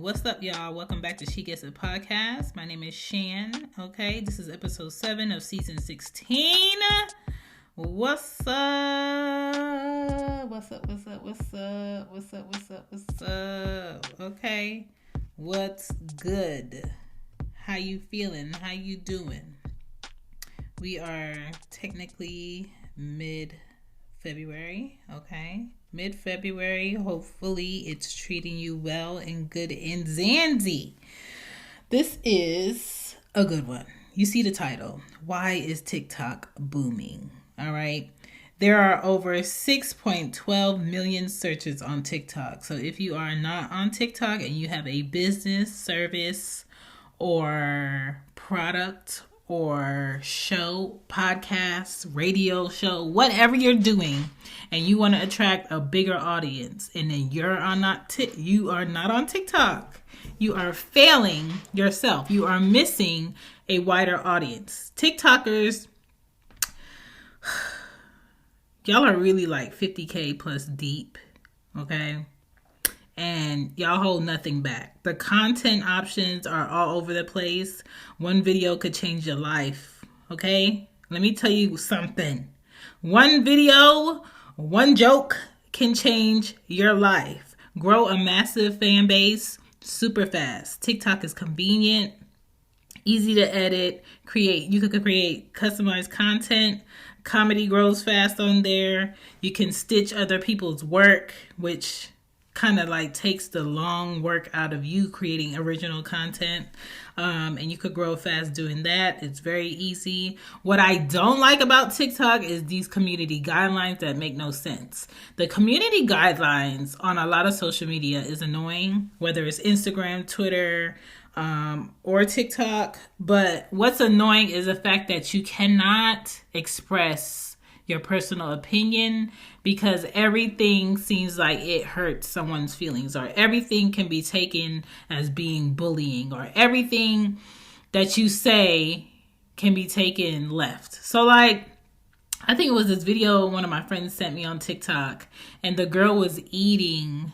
What's up, y'all? Welcome back to She Gets It podcast. My name is Shan. Okay, this is episode 7 of season 16. What's up? What's up? What's up? What's up? What's up? What's up? What's up? Okay, what's good? How you feeling? How you doing? We are technically mid-February, okay? Mid-February. Hopefully it's treating you well and good and zanzy. This is a good one. You see the title. Why is TikTok booming? All right. There are over 6.12 million searches on TikTok. So if you are not on TikTok and you have a business, service, or product or show, podcast, radio show, whatever you're doing, and you want to attract a bigger audience, and then you are not on TikTok, you are failing yourself. You are missing a wider audience. TikTokers, y'all are really like 50K plus deep, okay? And y'all hold nothing back. The content options are all over the place. One video could change your life, okay? Let me tell you something. One video, one joke can change your life. Grow a massive fan base super fast. TikTok is convenient, easy to edit, create. You could create customized content. Comedy grows fast on there. You can stitch other people's work, which kind of like takes the long work out of you creating original content. And you could grow fast doing that. It's very easy. What I don't like about TikTok is these community guidelines that make no sense. The community guidelines on a lot of social media is annoying, whether it's Instagram, Twitter, or TikTok. But what's annoying is the fact that you cannot express your personal opinion because everything seems like it hurts someone's feelings, or everything can be taken as being bullying, or everything that you say can be taken left. So like, I think it was this video one of my friends sent me on TikTok, and the girl was eating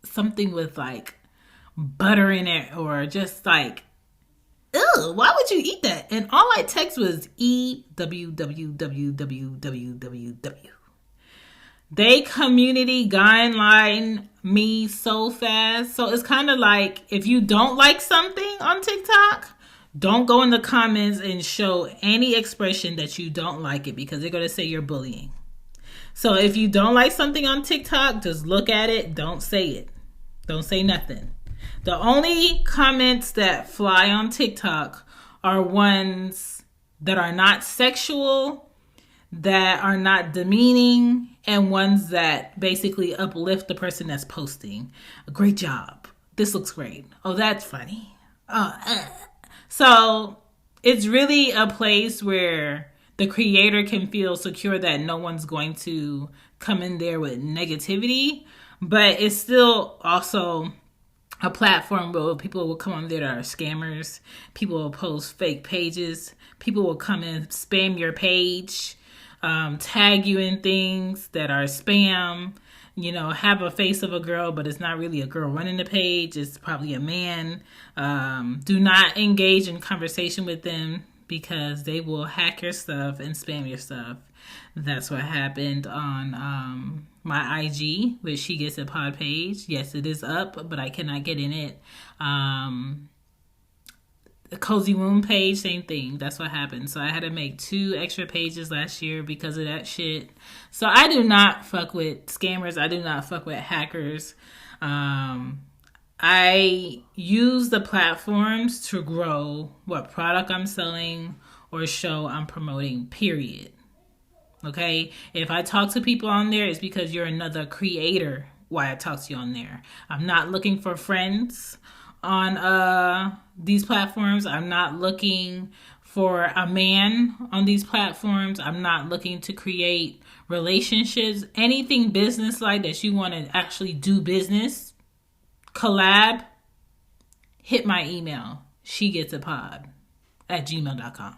something with like butter in it, or just like, ew, why would you eat that? And all I text was EWWWWWW. They community guideline me so fast. So it's kind of like, if you don't like something on TikTok, don't go in the comments and show any expression that you don't like it, because they're going to say you're bullying. So if you don't like something on TikTok, just look at it. Don't say it. Don't say nothing. The only comments that fly on TikTok are ones that are not sexual, that are not demeaning, and ones that basically uplift the person that's posting. Great job. This looks great. Oh, that's funny. So it's really a place where the creator can feel secure that no one's going to come in there with negativity, but it's still also a platform where people will come on there that are scammers. People will post fake pages. People will come and spam your page, tag you in things that are spam, have a face of a girl, but it's not really a girl running the page. It's probably a man. Do not engage in conversation with them, because they will hack your stuff and spam your stuff. That's what happened on my IG, which She Gets a Pod page. Yes, it is up, but I cannot get in it. The Cozy Womb page, same thing. That's what happened. So I had to make 2 extra pages last year because of that shit. So I do not fuck with scammers. I do not fuck with hackers. I use the platforms to grow what product I'm selling or show I'm promoting, period. Okay? If I talk to people on there, it's because you're another creator why I talk to you on there. I'm not looking for friends on these platforms. I'm not looking for a man on these platforms. I'm not looking to create relationships. Anything business-like that you want to actually do business, collab, hit my email, shegetsapod@gmail.com.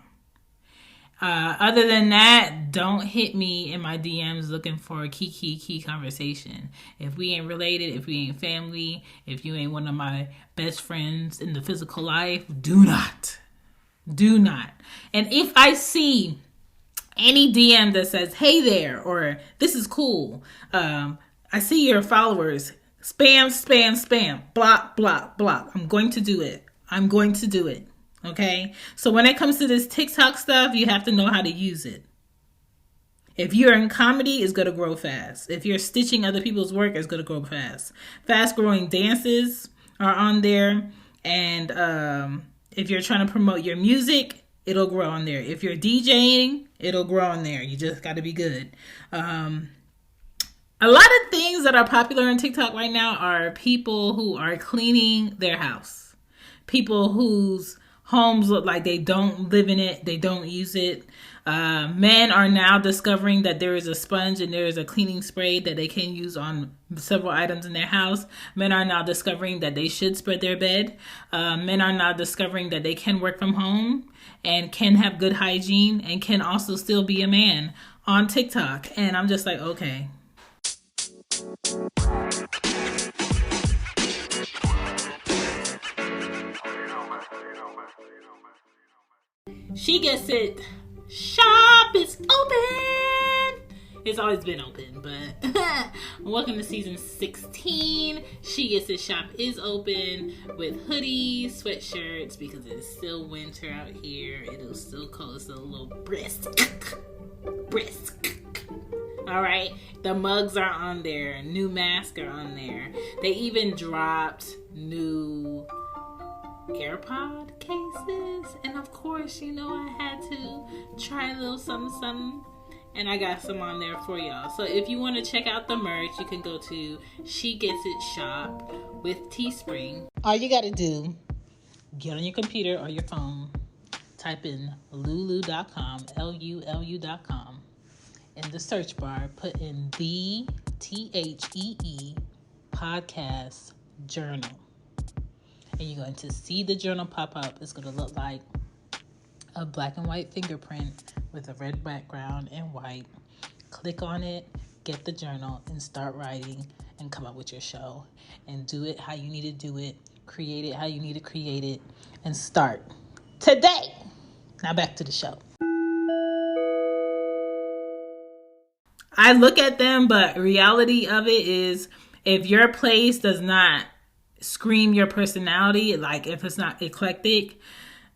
Other than that, don't hit me in my DMs looking for a key conversation. If we ain't related, if we ain't family, if you ain't one of my best friends in the physical life, do not. And if I see any DM that says, hey there, or this is cool, I see your followers, spam, block. I'm going to do it. Okay? So when it comes to this TikTok stuff, you have to know how to use it. If you're in comedy, it's going to grow fast. If you're stitching other people's work, it's going to grow fast. Fast-growing dances are on there. And if you're trying to promote your music, it'll grow on there. If you're DJing, it'll grow on there. You just got to be good. A lot of things that are popular on TikTok right now are people who are cleaning their house. People whose homes look like they don't live in it. They don't use it. Men are now discovering that there is a sponge and there is a cleaning spray that they can use on several items in their house. Men are now discovering that they should spread their bed. Men are now discovering that they can work from home and can have good hygiene and can also still be a man on TikTok. And I'm just like, okay. She Gets It shop is open. It's always been open, but welcome to season 16. She Gets It shop is open with hoodies, sweatshirts, because it's still winter out here. It is still cold. It's a little brisk. All right, the mugs are on there. New masks are on there. They even dropped new AirPod cases, and of course, you know, I had to try a little something, and I got some on there for y'all. So if you want to check out the merch, you can go to She Gets It shop with Teespring. All you got to do, get on your computer or your phone, type in lulu.com, LULU.com. In the search bar, put in the THEE podcast journal. And you're going to see the journal pop up. It's going to look like a black and white fingerprint with a red background and white. Click on it, get the journal, and start writing and come up with your show. And do it how you need to do it. Create it how you need to create it. And start today. Now back to the show. I look at them, but reality of it is if your place does not scream your personality, like if it's not eclectic,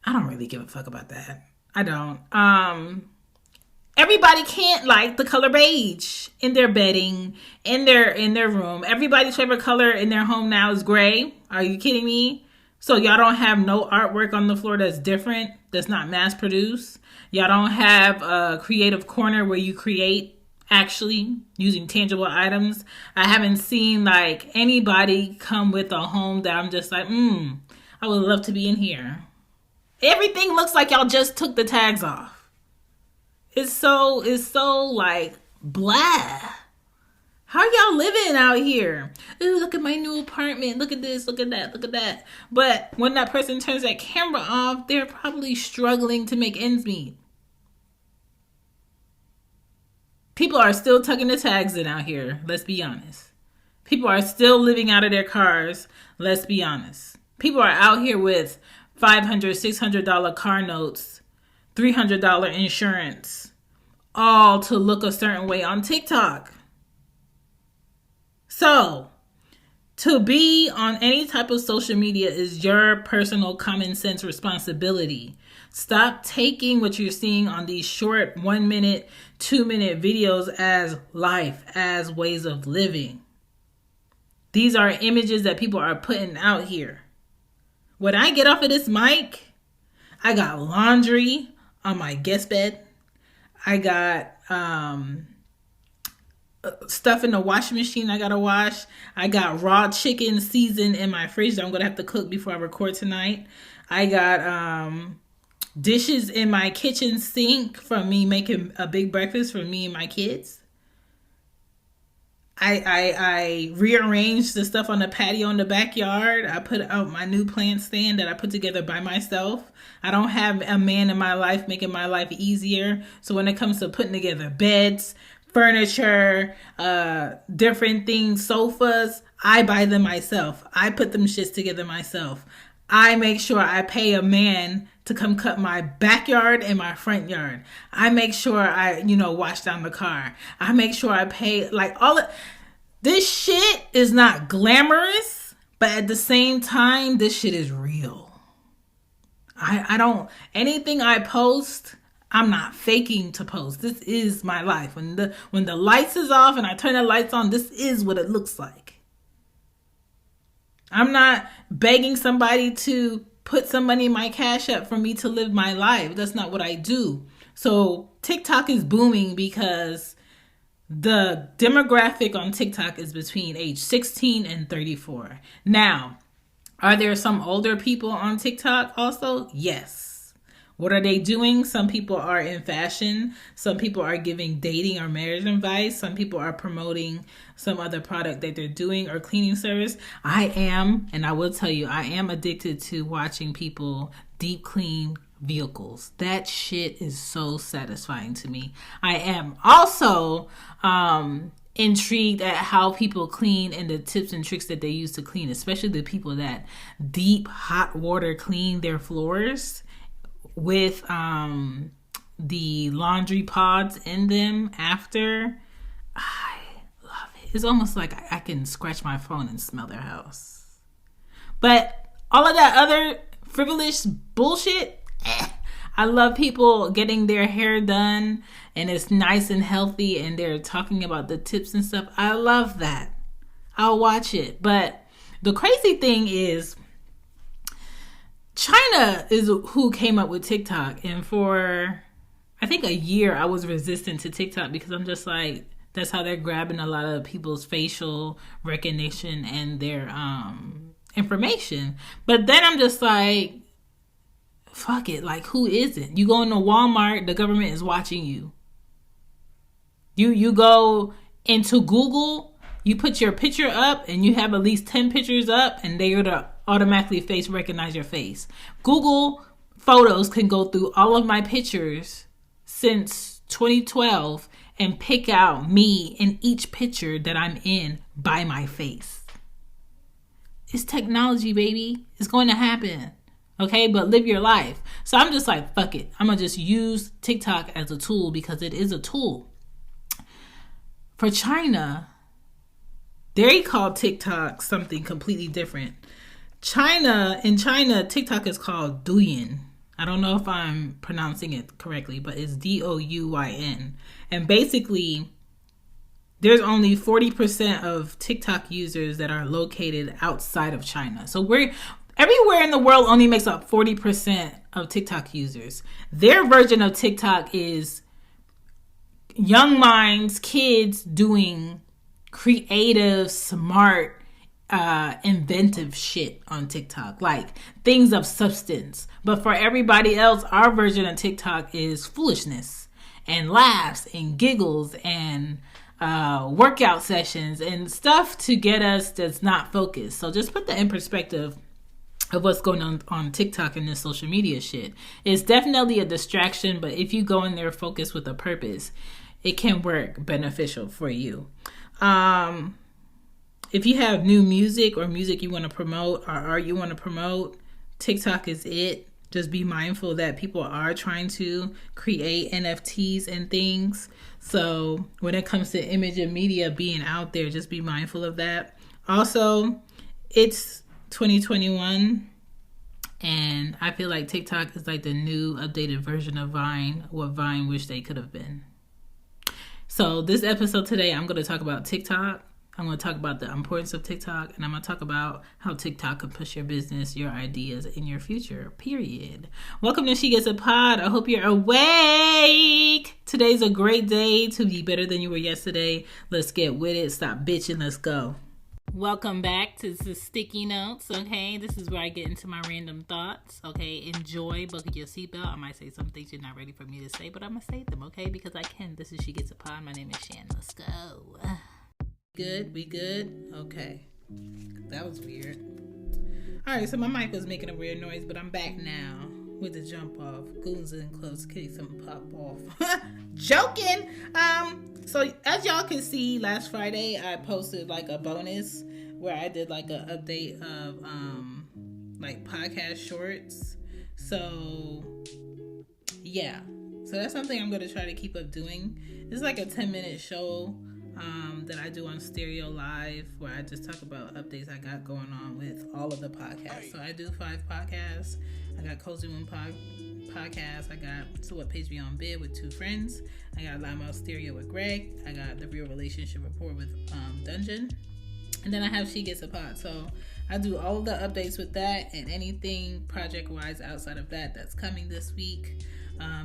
I don't really give a fuck about that. I don't. Everybody can't like the color beige in their bedding, in their room. Everybody's favorite color in their home now is gray. Are you kidding me? So y'all don't have no artwork on the floor that's different, that's not mass produced. Y'all don't have a creative corner where you create actually using tangible items. I haven't seen like anybody come with a home that I'm just like, I would love to be in here. Everything looks like y'all just took the tags off. It's so like blah. How y'all living out here? Ooh, look at my new apartment. Look at this, look at that, look at that. But when that person turns that camera off, they're probably struggling to make ends meet. People are still tucking the tags in out here. Let's be honest. People are still living out of their cars. Let's be honest. People are out here with $500, $600 car notes, $300 insurance, all to look a certain way on TikTok. So, to be on any type of social media is your personal common sense responsibility. Stop taking what you're seeing on these short 1 minute, 2 minute videos as life, as ways of living. These are images that people are putting out here. When I get off of this mic, I got laundry on my guest bed. I got stuff in the washing machine I gotta wash. I got raw chicken seasoned in my fridge that I'm gonna have to cook before I record tonight. I got dishes in my kitchen sink from me making a big breakfast for me and my kids. I rearranged the stuff on the patio in the backyard. I put out my new plant stand that I put together by myself. I don't have a man in my life making my life easier. So when it comes to putting together beds, furniture, different things, sofas, I buy them myself. I put them shits together myself. I make sure I pay a man to come cut my backyard and my front yard. I make sure I, wash down the car. I make sure I pay, like, all of this shit is not glamorous, but at the same time, this shit is real. I don't, anything I post, I'm not faking to post. This is my life. When the lights is off and I turn the lights on, this is what it looks like. I'm not begging somebody to put some money in my Cash App for me to live my life. That's not what I do. So TikTok is booming because the demographic on TikTok is between age 16 and 34. Now, are there some older people on TikTok also? Yes. What are they doing? Some people are in fashion. Some people are giving dating or marriage advice. Some people are promoting some other product that they're doing or cleaning service. I am, and I will tell you, I am addicted to watching people deep clean vehicles. That shit is so satisfying to me. I am also intrigued at how people clean and the tips and tricks that they use to clean, especially the people that deep hot water clean their floors with the laundry pods in them after. I love it. It's almost like I can scratch my phone and smell their house. But all of that other frivolous bullshit, I love people getting their hair done and it's nice and healthy and they're talking about the tips and stuff. I love that. I'll watch it. But the crazy thing is, China is who came up with TikTok. And for, I think, a year, I was resistant to TikTok because I'm just like, that's how they're grabbing a lot of people's facial recognition and their information. But then I'm just like, fuck it. Like, who isn't? You go into Walmart, the government is watching you. You go into Google, you put your picture up and you have at least 10 pictures up and they're going to automatically recognize your face. Google Photos can go through all of my pictures since 2012 and pick out me in each picture that I'm in by my face. It's technology, baby. It's going to happen. Okay, but live your life. So I'm just like, fuck it. I'm going to just use TikTok as a tool because it is a tool. For China, they call TikTok something completely different. In China, TikTok is called Douyin. I don't know if I'm pronouncing it correctly, but it's Douyin. And basically, there's only 40% of TikTok users that are located outside of China. So everywhere in the world only makes up 40% of TikTok users. Their version of TikTok is young minds, kids doing creative, smart, inventive shit on TikTok, like things of substance. But for everybody else, our version of TikTok is foolishness and laughs and giggles and workout sessions and stuff to get us that's not focused. So just put that in perspective of what's going on TikTok and this social media shit. It's definitely a distraction, but if you go in there focused with a purpose, it can work beneficial for you. If you have new music or music you want to promote or art you want to promote, TikTok is it. Just be mindful that people are trying to create NFTs and things. So when it comes to image and media being out there, just be mindful of that. Also, it's 2021 and I feel like TikTok is like the new updated version of Vine, what Vine wished they could have been. So this episode today, I'm going to talk about TikTok. I'm going to talk about the importance of TikTok, and I'm going to talk about how TikTok can push your business, your ideas, in your future, period. Welcome to She Gets a Pod. I hope you're awake. Today's a great day to be better than you were yesterday. Let's get with it. Stop bitching. Let's go. Welcome back to the Sticky Notes, okay? This is where I get into my random thoughts, okay? Enjoy, buckle your seatbelt. I might say some things you're not ready for me to say, but I'm going to say them, okay? Because I can. This is She Gets a Pod. My name is Shan. Let's go. Good? We good? Okay. That was weird. Alright, so my mic was making a weird noise, but I'm back now with the jump off. Goons in close case, something pop off. Joking! So as y'all can see, last Friday I posted like a bonus where I did like an update of like podcast shorts. So yeah. So that's something I'm gonna try to keep up doing. It's like a 10-minute show that I do on Stereo Live, where I just talk about updates I got going on with all of the podcasts. So I do 5 podcasts. I got Cozy One podcast. I got So What Page Beyond Bid with 2 friends. I got Loudmouth Stereo with Greg. I got The Real Relationship Report with Dungeon. And then I have She Gets a Pod. So I do all of the updates with that and anything project-wise outside of that that's coming this week,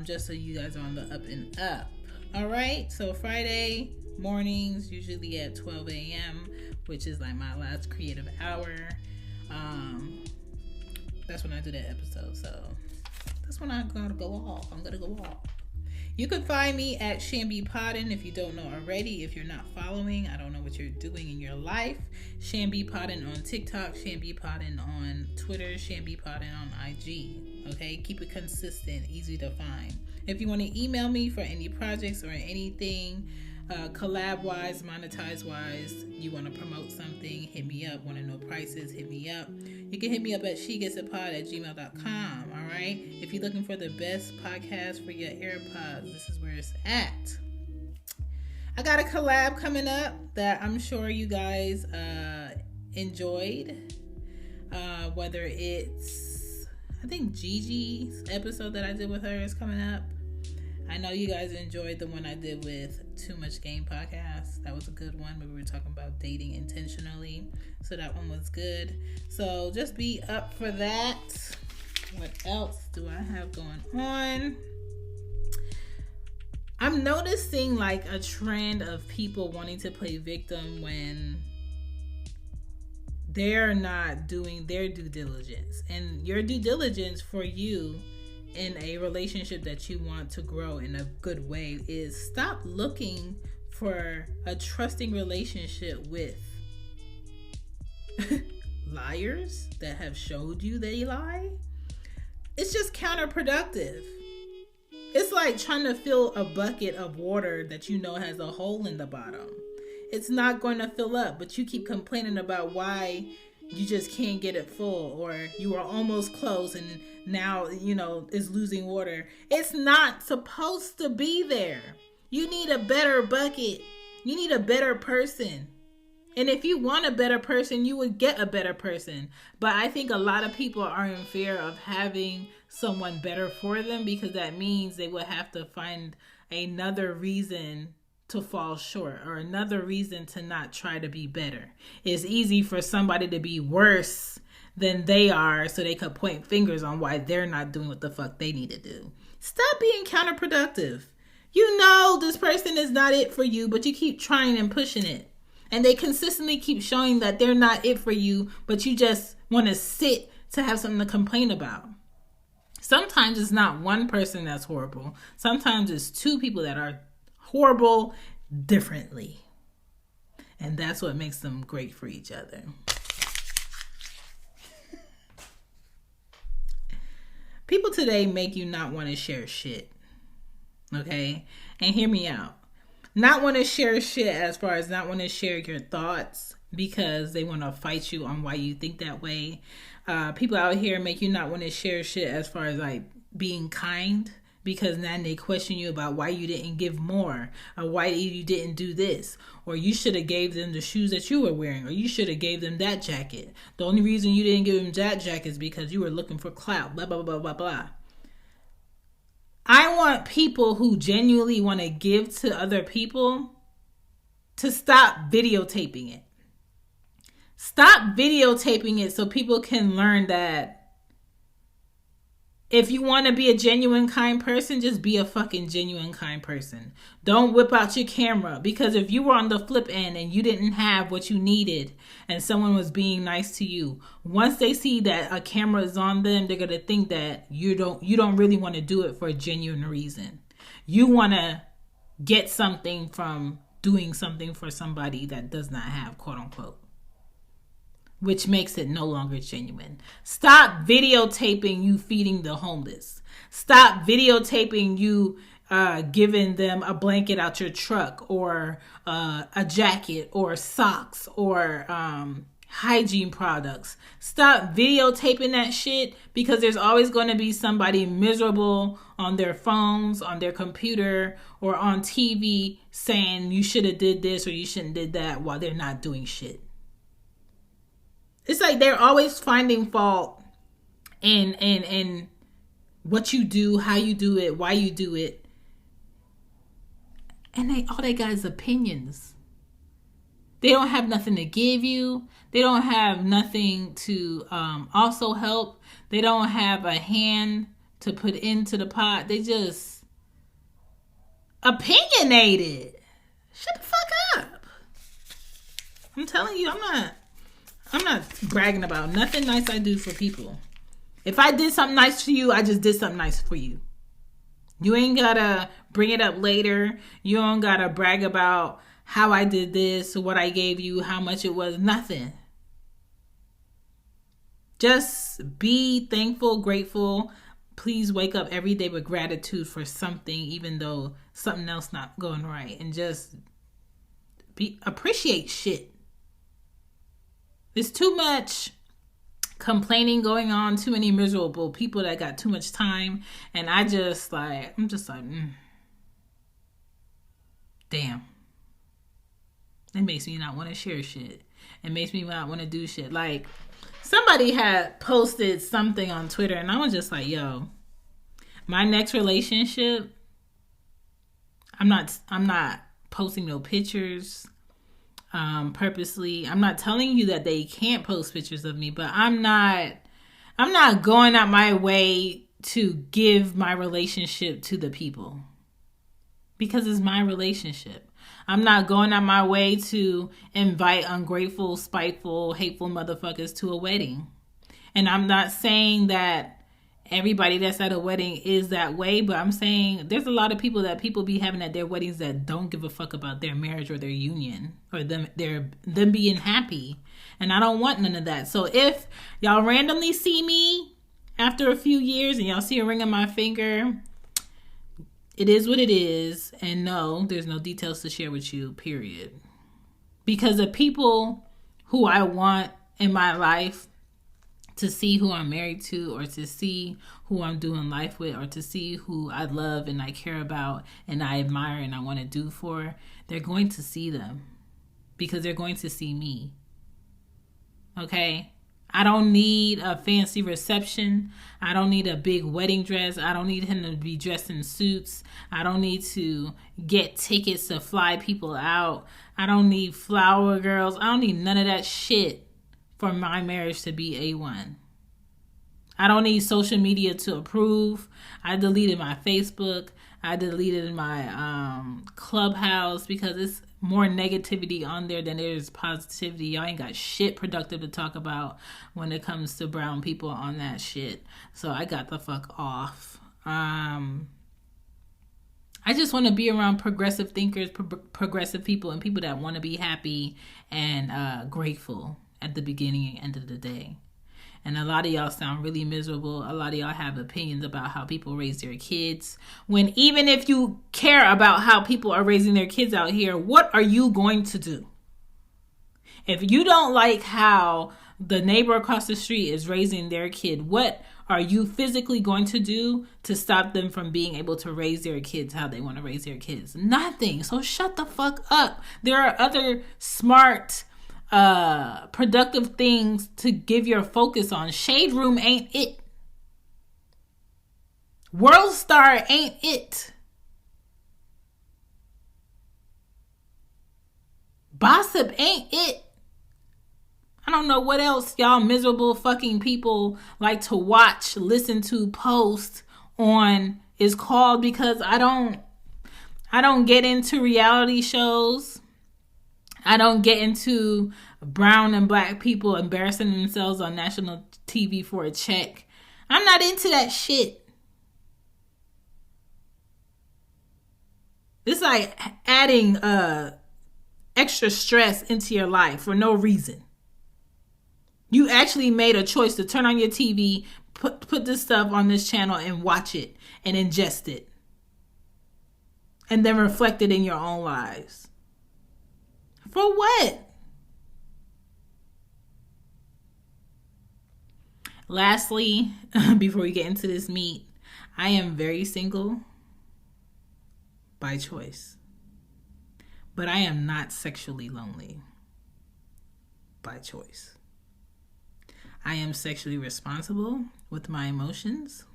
just so you guys are on the up and up. All right, so Friday mornings, usually at 12 a.m., which is like my last creative hour. That's when I do that episode. So that's when I'm gonna go off. You can find me at Shambi Podden if you don't know already. If you're not following, I don't know what you're doing in your life. Shambi Podden on TikTok, Shambi Podden on Twitter, Shambi Podden on IG. Okay, keep it consistent, easy to find. If you want to email me for any projects or anything, collab-wise, monetize-wise, you want to promote something, hit me up. Want to know prices, hit me up. You can hit me up at shegetsapod@gmail.com, all right? If you're looking for the best podcast for your AirPods, this is where it's at. I got a collab coming up that I'm sure you guys enjoyed. Whether it's, I think Gigi's episode that I did with her is coming up. I know you guys enjoyed the one I did with Too Much Game Podcast. That was a good one, where we were talking about dating intentionally. So that one was good. So just be up for that. What else do I have going on? I'm noticing like a trend of people wanting to play victim when they're not doing their due diligence. And your due diligence for you in a relationship that you want to grow in a good way is stop looking for a trusting relationship with liars that have showed you they lie. It's just counterproductive. It's like trying to fill a bucket of water that you know has a hole in the bottom. It's not going to fill up, but you keep complaining about why you just can't get it full, or you are almost close and now, is losing water. It's not supposed to be there. You need a better bucket. You need a better person. And if you want a better person, you would get a better person. But I think a lot of people are in fear of having someone better for them, because that means they would have to find another reason to fall short, or another reason to not try to be better. It's easy for somebody to be worse than they are, so they could point fingers on why they're not doing what the fuck they need to do. Stop being counterproductive. You know this person is not it for you, but you keep trying and pushing it. And they consistently keep showing that they're not it for you, but you just want to sit to have something to complain about. Sometimes it's not one person that's horrible. Sometimes it's 2 people that are horrible differently. And that's what makes them great for each other. People today make you not want to share shit. Okay? And hear me out. Not want to share shit as far as not want to share your thoughts because they want to fight you on why you think that way. People out here make you not want to share shit as far as like being kind, because then they question you about why you didn't give more, or why you didn't do this, or you should have gave them the shoes that you were wearing, or you should have gave them that jacket. The only reason you didn't give them that jacket is because you were looking for clout, blah, blah, blah, blah, blah. I want people who genuinely want to give to other people to stop videotaping it. Stop videotaping it so people can learn that if you want to be a genuine kind person, just be a fucking genuine kind person. Don't whip out your camera, because if you were on the flip end and you didn't have what you needed and someone was being nice to you, once they see that a camera is on them, they're going to think that you don't really want to do it for a genuine reason. You want to get something from doing something for somebody that does not have, quote unquote, which makes it no longer genuine. Stop videotaping you feeding the homeless. Stop videotaping you giving them a blanket out your truck, or a jacket, or socks, or hygiene products. Stop videotaping that shit, because there's always going to be somebody miserable on their phones, on their computer, or on TV saying you should have did this or you shouldn't did that while they're not doing shit. It's like they're always finding fault in what you do, how you do it, why you do it. And all they got is opinions. They don't have nothing to give you. They don't have nothing to also help. They don't have a hand to put into the pot. They just opinionated. Shut the fuck up. I'm telling you, I'm not bragging about nothing nice I do for people. If I did something nice for you, I just did something nice for you. You ain't gotta bring it up later. You don't gotta brag about how I did this, what I gave you, how much it was. Nothing. Just be thankful, grateful. Please wake up every day with gratitude for something, even though something else not going right. And just appreciate shit. There's too much complaining going on, too many miserable people that got too much time, and I'm just like, damn. It makes me not want to share shit. It makes me not want to do shit. Like, somebody had posted something on Twitter, and I was just like, yo, my next relationship, I'm not posting no pictures purposely. I'm not telling you that they can't post pictures of me, but I'm not going out my way to give my relationship to the people, because it's my relationship. I'm not going out my way to invite ungrateful, spiteful, hateful motherfuckers to a wedding. And I'm not saying that everybody that's at a wedding is that way, but I'm saying there's a lot of people that people be having at their weddings that don't give a fuck about their marriage or their union, or them being happy. And I don't want none of that. So if y'all randomly see me after a few years and y'all see a ring on my finger, it is what it is. And no, there's no details to share with you, period. Because the people who I want in my life to see who I'm married to, or to see who I'm doing life with, or to see who I love and I care about and I admire and I want to do for, they're going to see them, because they're going to see me. Okay? I don't need a fancy reception. I don't need a big wedding dress. I don't need him to be dressed in suits. I don't need to get tickets to fly people out. I don't need flower girls. I don't need none of that shit for my marriage to be A1. I don't need social media to approve. I deleted my Facebook. I deleted my Clubhouse, because it's more negativity on there than there is positivity. Y'all ain't got shit productive to talk about when it comes to brown people on that shit. So I got the fuck off. I just want to be around progressive thinkers, progressive people, and people that want to be happy and grateful at the beginning and end of the day. And a lot of y'all sound really miserable. A lot of y'all have opinions about how people raise their kids. When even if you care about how people are raising their kids out here, what are you going to do? If you don't like how the neighbor across the street is raising their kid, what are you physically going to do to stop them from being able to raise their kids how they want to raise their kids? Nothing. So shut the fuck up. There are other smart, productive things to give your focus on. Shade Room ain't it. World Star ain't it. Gossip ain't it. I don't know what else y'all miserable fucking people like to watch, listen to, post on is called, because I don't get into reality shows. I don't get into brown and black people embarrassing themselves on national TV for a check. I'm not into that shit. It's like adding extra stress into your life for no reason. You actually made a choice to turn on your TV, put this stuff on this channel and watch it and ingest it. And then reflect it in your own lives. For what? Lastly, before we get into this meat, I am very single by choice. But I am not sexually lonely by choice. I am sexually responsible with my emotions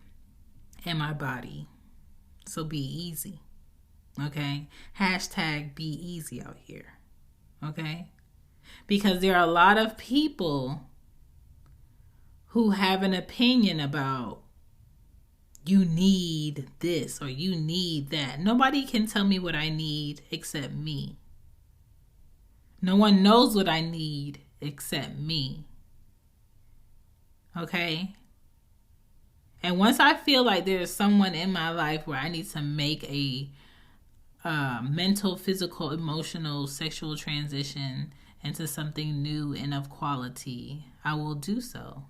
and my body. So be easy. Okay? Hashtag be easy out here. Okay? Because there are a lot of people who have an opinion about you need this or you need that. Nobody can tell me what I need except me. No one knows what I need except me. Okay? And once I feel like there's someone in my life where I need to make a mental, physical, emotional, sexual transition into something new and of quality, I will do so.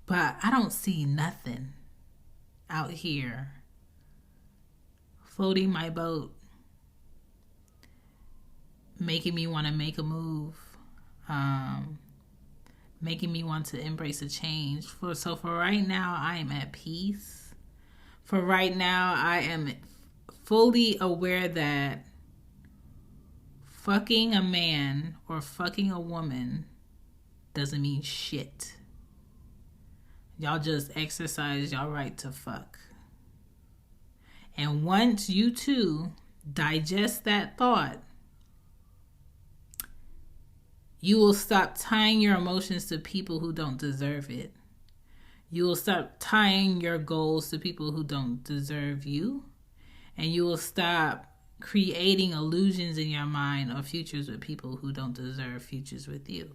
But I don't see nothing out here floating my boat, making me want to make a move, making me want to embrace a change. So for right now, I am at peace. For right now, I am fully aware that fucking a man or fucking a woman doesn't mean shit. Y'all just exercise y'all right to fuck. And once you two digest that thought, you will stop tying your emotions to people who don't deserve it. You will stop tying your goals to people who don't deserve you. And you will stop creating illusions in your mind of futures with people who don't deserve futures with you.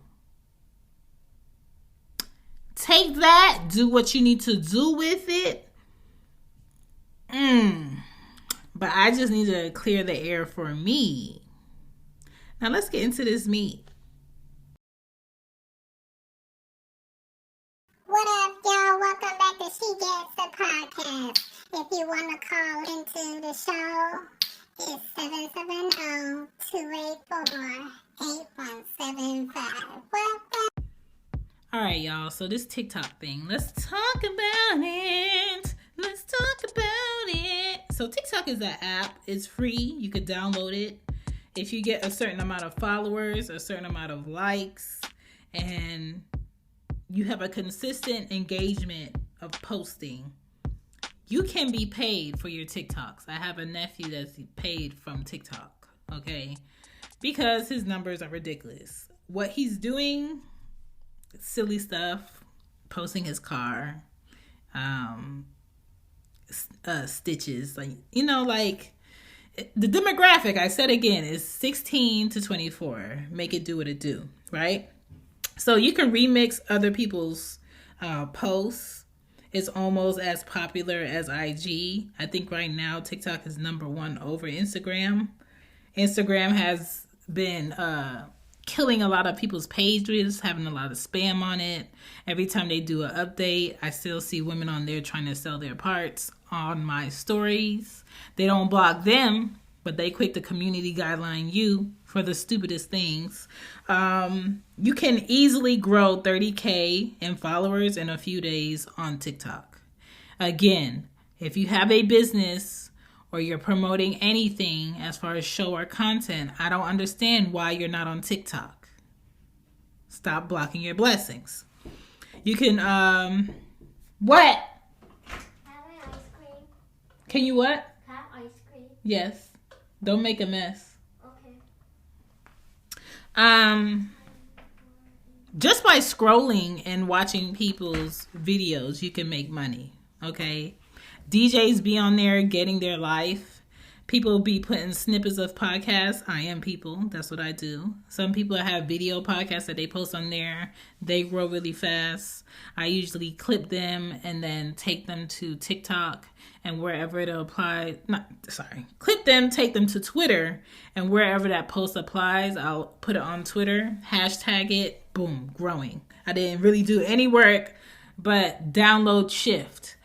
Take that, do what you need to do with it. But I just need to clear the air for me. Now let's get into this meat. What up, y'all? Welcome back to She Gets the Podcast. If you want to call into the show, it's 770-284-8175. All right, y'all. So this TikTok thing, let's talk about it. So TikTok is an app. It's free. You could download it. If you get a certain amount of followers, a certain amount of likes, and you have a consistent engagement of posting, you can be paid for your TikToks. I have a nephew that's paid from TikTok, okay? Because his numbers are ridiculous. What he's doing, silly stuff, posting his car, stitches, like, you know, like the demographic, I said again, is 16 to 24. Make it do what it do, right? So you can remix other people's posts. It's almost as popular as IG. I think right now TikTok is #1 over Instagram. Instagram has been killing a lot of people's pages, having a lot of spam on it. Every time they do an update, I still see women on there trying to sell their parts on my stories. They don't block them, but they quick to community guideline you for the stupidest things. You can easily grow 30K in followers in a few days on TikTok. Again, if you have a business or you're promoting anything as far as show or content, I don't understand why you're not on TikTok. Stop blocking your blessings. You can, what? Have ice cream. Can you what? Have ice cream. Yes. Don't make a mess. Okay. Just by scrolling and watching people's videos, you can make money, okay? DJs be on there getting their life. People be putting snippets of podcasts. I am people. That's what I do. Some people have video podcasts that they post on there. They grow really fast. I usually clip them and then take them to TikTok and wherever it'll apply. Clip them, take them to Twitter, and wherever that post applies, I'll put it on Twitter, hashtag it, boom, growing. I didn't really do any work, but download shift.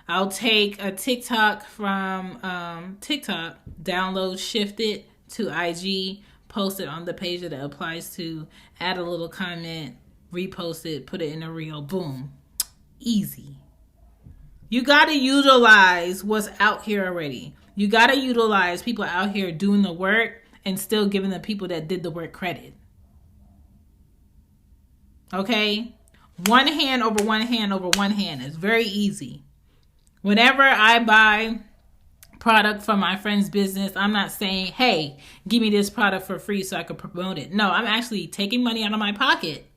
I'll take a TikTok from TikTok, download, shift it to IG, post it on the page that it applies to, add a little comment, repost it, put it in a reel, boom. Easy. You got to utilize what's out here already. You got to utilize people out here doing the work and still giving the people that did the work credit. Okay? One hand over one hand over one hand. It's very easy. Whenever I buy product from my friend's business, I'm not saying, hey, give me this product for free so I can promote it. No, I'm actually taking money out of my pocket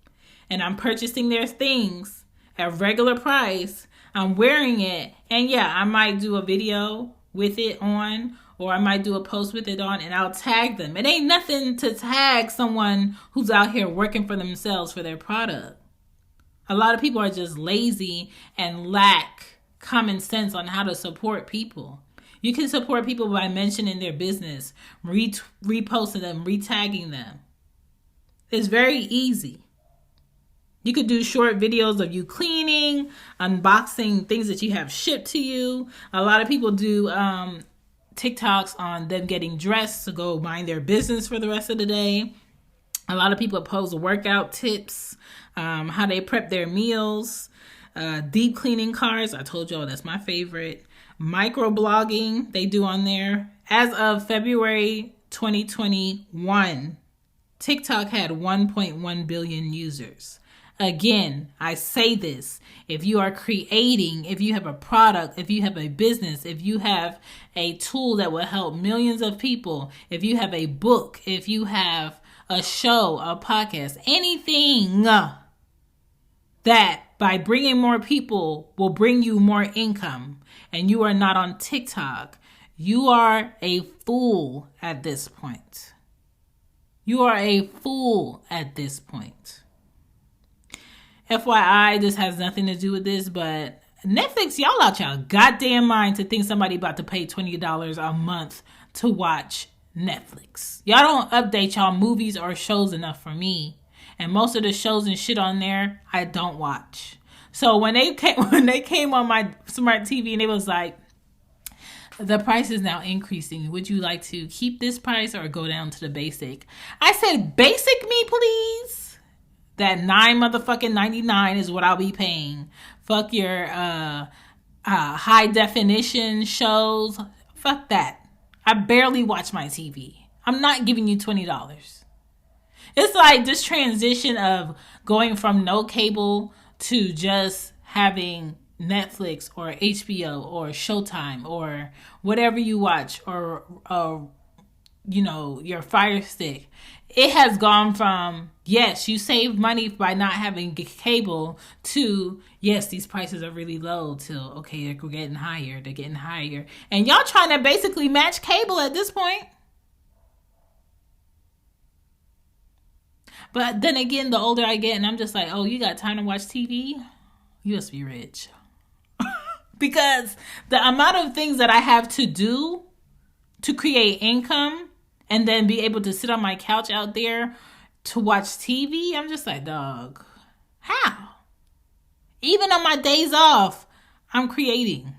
and I'm purchasing their things at regular price. I'm wearing it. And yeah, I might do a video with it on, or I might do a post with it on, and I'll tag them. It ain't nothing to tag someone who's out here working for themselves for their product. A lot of people are just lazy and lack common sense on how to support people. You can support people by mentioning their business, reposting them, retagging them. It's very easy. You could do short videos of you cleaning, unboxing things that you have shipped to you. A lot of people do TikToks on them getting dressed to go mind their business for the rest of the day. A lot of people post workout tips, how they prep their meals. Deep cleaning cars, I told y'all that's my favorite. Microblogging, they do on there. As of February 2021, TikTok had 1.1 billion users. Again, I say this, if you are creating, if you have a product, if you have a business, if you have a tool that will help millions of people, if you have a book, if you have a show, a podcast, anything that by bringing more people will bring you more income, and you are not on TikTok, you are a fool at this point. You are a fool at this point. FYI, this has nothing to do with this, but Netflix, y'all out y'all goddamn mind to think somebody about to pay $20 a month to watch Netflix. Y'all don't update y'all movies or shows enough for me. And most of the shows and shit on there, I don't watch. So when they came on my smart TV and it was like, the price is now increasing. Would you like to keep this price or go down to the basic? I said, basic me, please. That $9.99 is what I'll be paying. Fuck your high definition shows. Fuck that. I barely watch my TV. I'm not giving you $20. It's like this transition of going from no cable to just having Netflix or HBO or Showtime or whatever you watch, or your Fire Stick. It has gone from, yes, you save money by not having cable, to, yes, these prices are really low, till, okay, they're getting higher. And y'all trying to basically match cable at this point. But then again, the older I get, and I'm just like, oh, you got time to watch TV? You must be rich. Because the amount of things that I have to do to create income and then be able to sit on my couch out there to watch TV, I'm just like, dog, how? Even on my days off, I'm creating.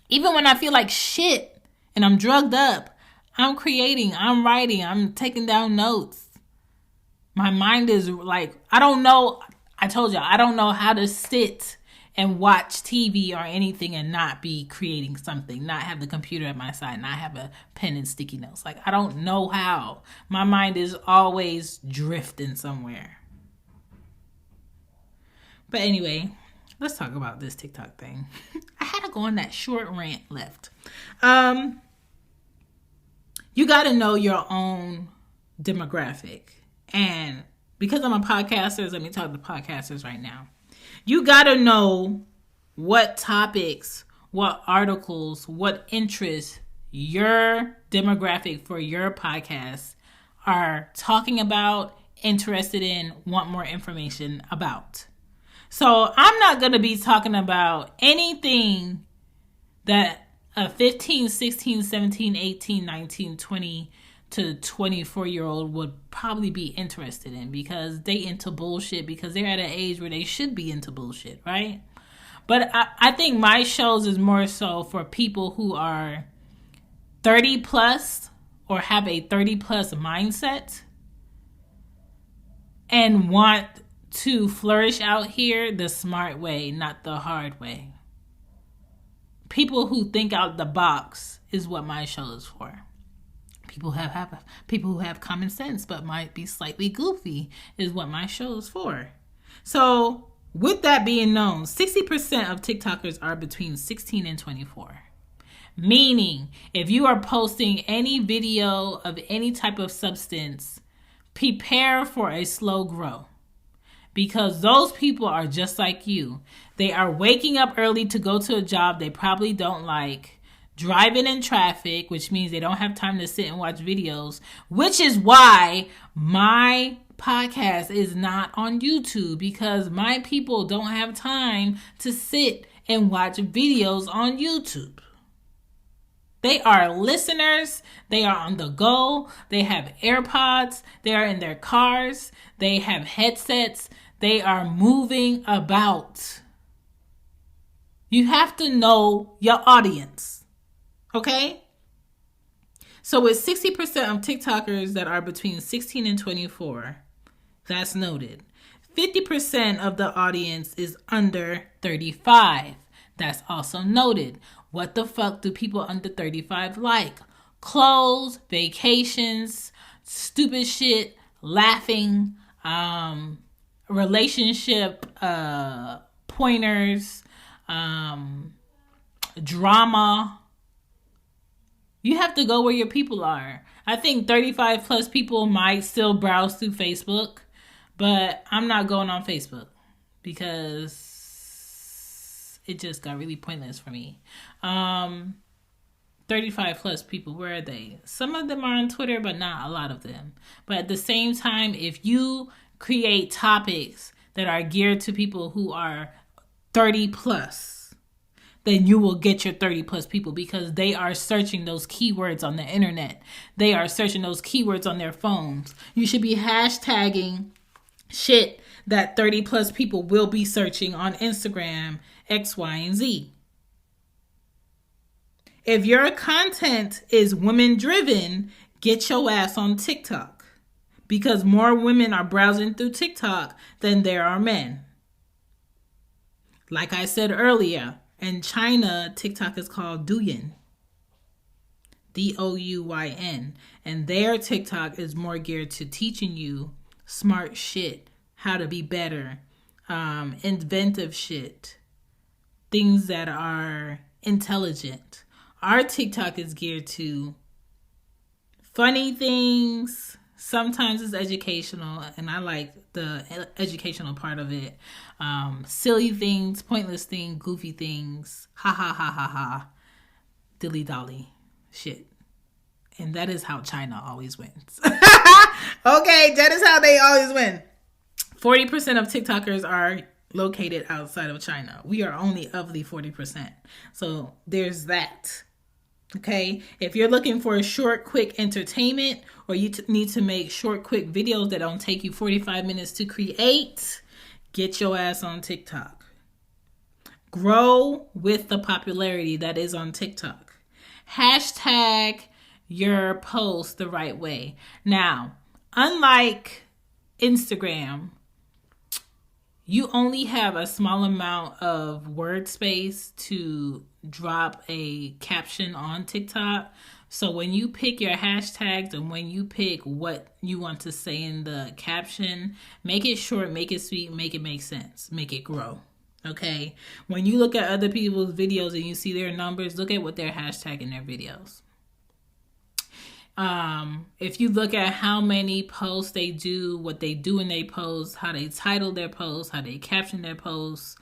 Even when I feel like shit and I'm drugged up, I'm creating, I'm writing, I'm taking down notes. My mind is like, I don't know. I told y'all, I don't know how to sit and watch TV or anything and not be creating something, not have the computer at my side, not have a pen and sticky notes. Like, I don't know how. My mind is always drifting somewhere. But anyway, let's talk about this TikTok thing. I had to go on that short rant left. You got to know your own demographic. And because I'm a podcaster, let me talk to podcasters right now. You got to know what topics, what articles, what interests your demographic for your podcast are talking about, interested in, want more information about. So I'm not going to be talking about anything that a 15, 16, 17, 18, 19, 20 to 24-year-old would probably be interested in, because they into bullshit, because they're at an age where they should be into bullshit, right? But I think my shows is more so for people who are 30 plus or have a 30 plus mindset and want to flourish out here the smart way, not the hard way. People who think out the box is what my show is for. People who have common sense but might be slightly goofy is what my show is for. So with that being known, 60% of TikTokers are between 16 and 24. Meaning, if you are posting any video of any type of substance, prepare for a slow grow. Because those people are just like you. They are waking up early to go to a job they probably don't like, driving in traffic, which means they don't have time to sit and watch videos, which is why my podcast is not on YouTube, because my people don't have time to sit and watch videos on YouTube. They are listeners. They are on the go. They have AirPods. They are in their cars. They have headsets. They are moving about. You have to know your audience. Okay? So with 60% of TikTokers that are between 16 and 24, that's noted. 50% of the audience is under 35. That's also noted. What the fuck do people under 35 like? Clothes, vacations, stupid shit, laughing, relationship pointers, drama. You have to go where your people are. I think 35 plus people might still browse through Facebook, but I'm not going on Facebook because it just got really pointless for me. 35 plus people, where are they? Some of them are on Twitter, but not a lot of them. But at the same time, if you create topics that are geared to people who are 30 plus, then you will get your 30 plus people, because they are searching those keywords on the internet. They are searching those keywords on their phones. You should be hashtagging shit that 30 plus people will be searching on Instagram, X, Y, and Z. If your content is women driven, get your ass on TikTok, because more women are browsing through TikTok than there are men. Like I said earlier, in China, TikTok is called Douyin. Douyin. And their TikTok is more geared to teaching you smart shit, how to be better, inventive shit, things that are intelligent. Our TikTok is geared to funny things. Sometimes it's educational, and I like the educational part of it. Silly things, pointless things, goofy things, ha ha ha ha ha, dilly dolly shit. And that is how China always wins. Okay, that is how they always win. 40% of TikTokers are located outside of China. We are only of the 40%. So there's that. Okay, if you're looking for a short, quick entertainment, or you need to make short, quick videos that don't take you 45 minutes to create, get your ass on TikTok. Grow with the popularity that is on TikTok. Hashtag your post the right way. Now, unlike Instagram, you only have a small amount of word space to drop a caption on TikTok. So when you pick your hashtags and when you pick what you want to say in the caption, make it short, make it sweet, make it make sense, make it grow. Okay? When you look at other people's videos and you see their numbers, look at what they're hashtagging their videos. If you look at how many posts they do, what they do when they post, how they title their posts, how they caption their posts,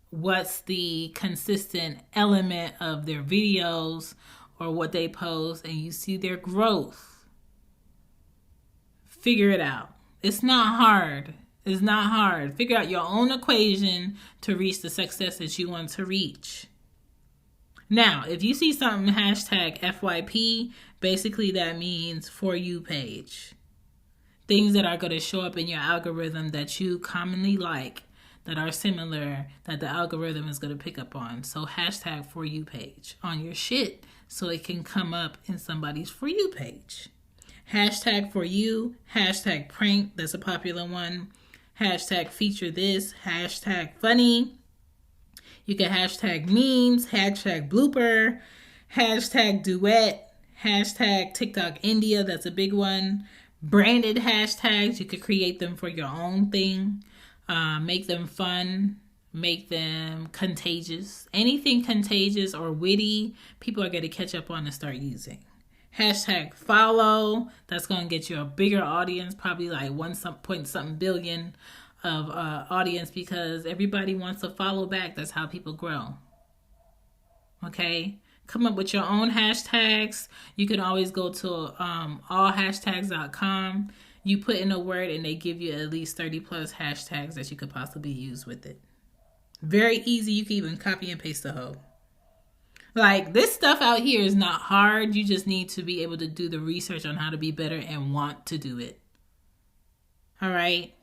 what's the consistent element of their videos or what they post, and you see their growth, figure it out. It's not hard. It's not hard. Figure out your own equation to reach the success that you want to reach. Now, if you see something hashtag FYP, basically that means For You page. Things that are going to show up in your algorithm that you commonly like, that are similar, that the algorithm is going to pick up on. So hashtag For You page on your shit so it can come up in somebody's For You page. Hashtag For You, hashtag prank, that's a popular one. Hashtag feature this, hashtag funny. You can hashtag memes, hashtag blooper, hashtag duet, hashtag TikTok India, that's a big one. Branded hashtags, you could create them for your own thing. Make them fun, make them contagious. Anything contagious or witty, people are going to catch up on and start using. Hashtag follow, that's going to get you a bigger audience, probably like 1.something billion of audience, because everybody wants to follow back. That's how people grow. Okay? Come up with your own hashtags. You can always go to allhashtags.com. You put in a word and they give you at least 30 plus hashtags that you could possibly use with it. Very easy. You can even copy and paste the whole. Like, this stuff out here is not hard. You just need to be able to do the research on how to be better and want to do it. All right.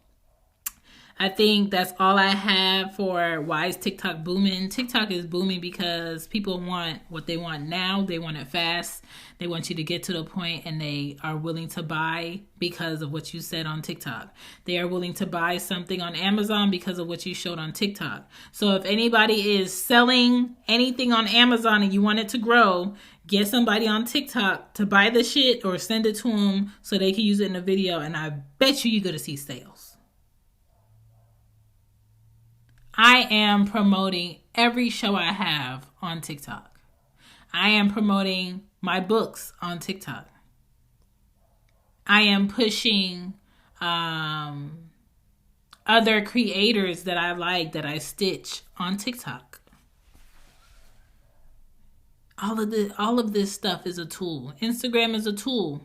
I think that's all I have for why is TikTok booming. TikTok is booming because people want what they want now. They want it fast. They want you to get to the point, and they are willing to buy because of what you said on TikTok. They are willing to buy something on Amazon because of what you showed on TikTok. So if anybody is selling anything on Amazon and you want it to grow, get somebody on TikTok to buy the shit or send it to them so they can use it in a video, and I bet you're going to see sales. I am promoting every show I have on TikTok. I am promoting my books on TikTok. I am pushing other creators that I like, that I stitch on TikTok. All of this stuff is a tool. Instagram is a tool.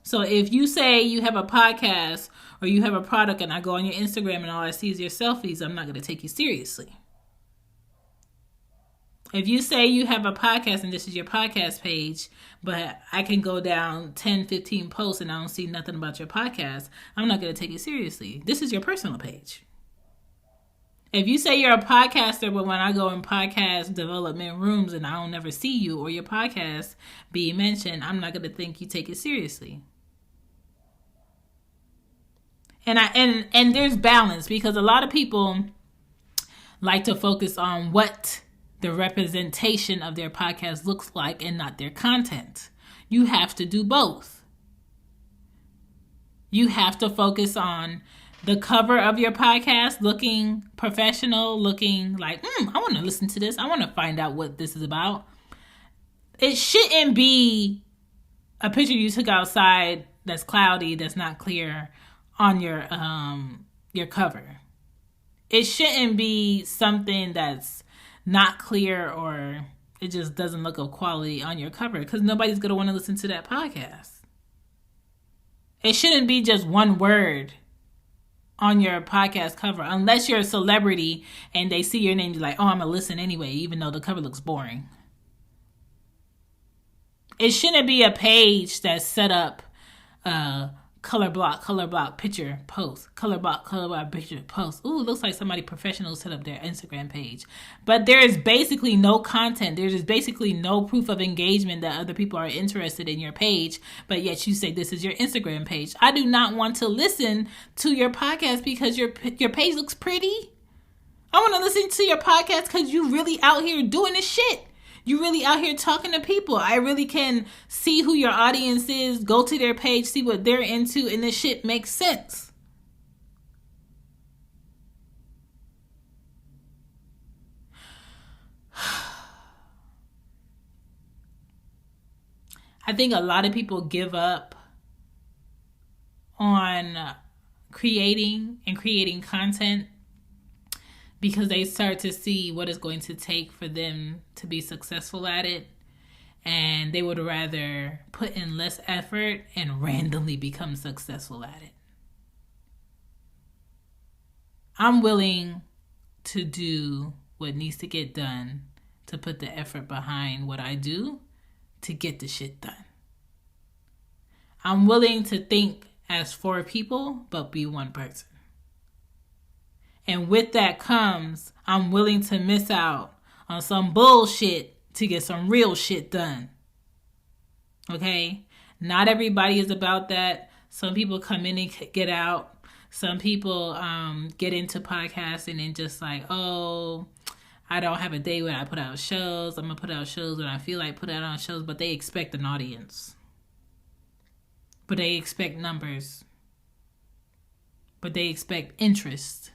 So if you say you have a podcast or you have a product and I go on your Instagram and all I see is your selfies, I'm not going to take you seriously. If you say you have a podcast and this is your podcast page, but I can go down 10, 15 posts and I don't see nothing about your podcast, I'm not going to take it seriously. This is your personal page. If you say you're a podcaster, but when I go in podcast development rooms and I don't never see you or your podcast be mentioned, I'm not going to think you take it seriously. And there's balance, because a lot of people like to focus on what the representation of their podcast looks like and not their content. You have to do both. You have to focus on the cover of your podcast looking professional, looking like, I want to listen to this. I want to find out what this is about. It shouldn't be a picture you took outside that's cloudy, that's not clear on your cover. It shouldn't be something that's not clear or it just doesn't look of quality on your cover, because nobody's going to want to listen to that podcast. It shouldn't be just one word on your podcast cover, unless you're a celebrity and they see your name, you're like, oh, I'm going to listen anyway, even though the cover looks boring. It shouldn't be a page that's set up color block, picture, post, color block, picture, post. Ooh, looks like somebody professional set up their Instagram page. But there is basically no content. There's basically no proof of engagement that other people are interested in your page, but yet you say this is your Instagram page. I do not want to listen to your podcast because your page looks pretty. I want to listen to your podcast because you really out here doing this shit. You really out here talking to people. I really can see who your audience is, go to their page, see what they're into, and this shit makes sense. I think a lot of people give up on creating content because they start to see what it's going to take for them to be successful at it. And they would rather put in less effort and randomly become successful at it. I'm willing to do what needs to get done to put the effort behind what I do to get the shit done. I'm willing to think as 4 people, but be 1 person. And with that comes, I'm willing to miss out on some bullshit to get some real shit done. Okay? Not everybody is about that. Some people come in and get out. Some people get into podcasting and just like, oh, I don't have a day when I put out shows. I'm going to put out shows when I feel like putting out shows. But they expect an audience. But they expect numbers. But they expect interest.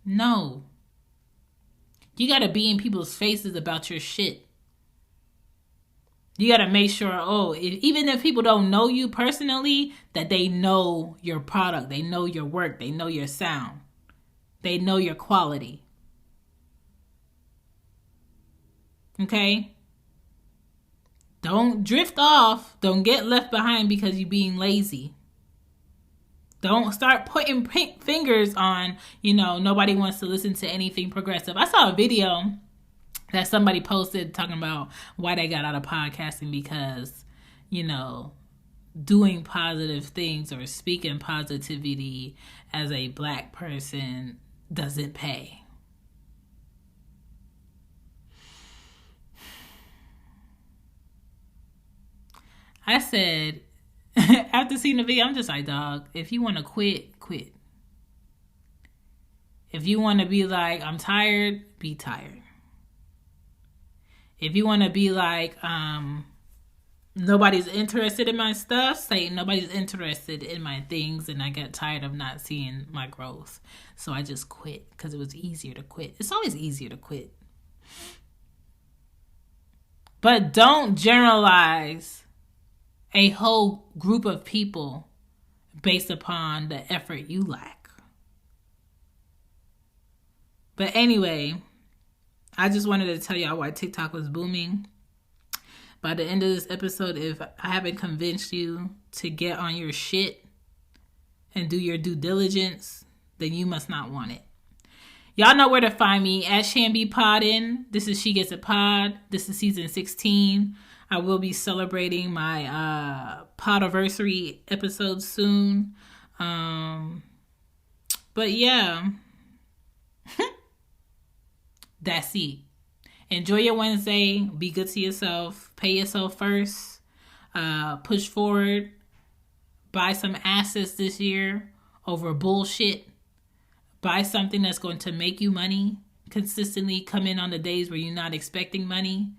No. You got to be in people's faces about your shit. You got to make sure, even if people don't know you personally, that they know your product. They know your work. They know your sound. They know your quality. Okay? Don't drift off. Don't get left behind because you're being lazy. Don't start putting fingers on, nobody wants to listen to anything progressive. I saw a video that somebody posted talking about why they got out of podcasting because, doing positive things or speaking positivity as a Black person doesn't pay. I said, after seeing the video, I'm just like, dog, if you want to quit, quit. If you want to be like, I'm tired, be tired. If you want to be like, nobody's interested in my stuff, say nobody's interested in my things, and I got tired of not seeing my growth. So I just quit because it was easier to quit. It's always easier to quit. But don't generalize a whole group of people based upon the effort you lack. But anyway, I just wanted to tell y'all why TikTok was booming. By the end of this episode, if I haven't convinced you to get on your shit and do your due diligence, then you must not want it. Y'all know where to find me at Shambi Poddin. This is She Gets a Pod. This is season 16. I will be celebrating my podiversary episode soon. But yeah, that's it. Enjoy your Wednesday. Be good to yourself. Pay yourself first. Push forward. Buy some assets this year over bullshit. Buy something that's going to make you money. Consistently come in on the days where you're not expecting money.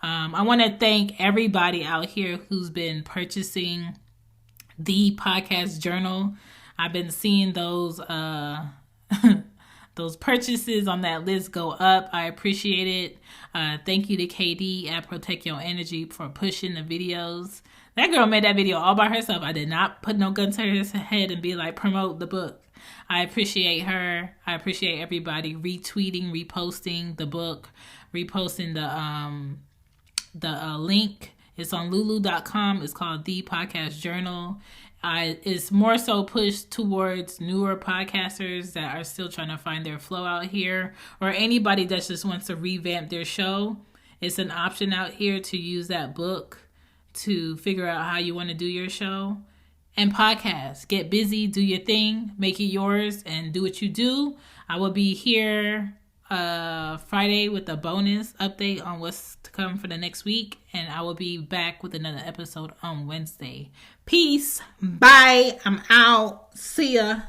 I want to thank everybody out here who's been purchasing the podcast journal. I've been seeing those those purchases on that list go up. I appreciate it. Thank you to KD at Protect Your Energy for pushing the videos. That girl made that video all by herself. I did not put no gun to her head and be like, promote the book. I appreciate her. I appreciate everybody retweeting, reposting the book, reposting the link. It's on lulu.com. It's called The Podcast Journal. It's more so pushed towards newer podcasters that are still trying to find their flow out here, or anybody that just wants to revamp their show. It's an option out here to use that book to figure out how you want to do your show. And podcast. Get busy, do your thing, make it yours, and do what you do. I will be here Friday with a bonus update on what's to come for the next week, and I will be back with another episode on Wednesday. Peace. Bye. I'm out. See ya.